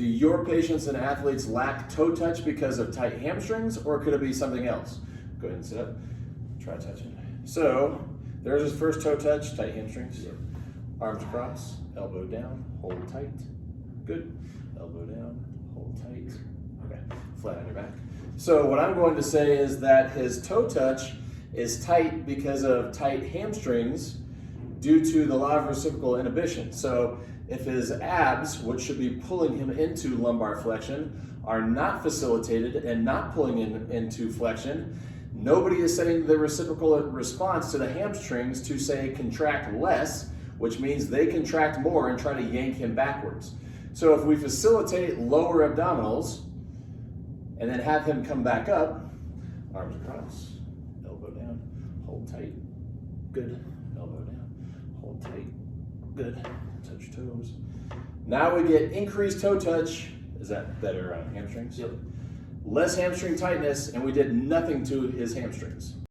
Do your patients and athletes lack toe touch because of tight hamstrings, or could it be something else? Go ahead and sit up. Try touching. So there's his first toe touch, tight hamstrings. Yep. Arms across, elbow down, hold tight. Good. Elbow down, hold tight. Okay, flat on your back. So what I'm going to say is that his toe touch is tight because of tight hamstrings due to the law of reciprocal inhibition. So if his abs, which should be pulling him into lumbar flexion, are not facilitated and not pulling him into flexion, nobody is setting the reciprocal response to the hamstrings to say contract less, which means they contract more and try to yank him backwards. So if we facilitate lower abdominals and then have him come back up, arms across, elbow down, hold tight, good, elbow down, hold tight, good, touch toes. Now we get increased toe touch. Is that better on hamstrings? Yep. Less hamstring tightness, and we did nothing to his hamstrings.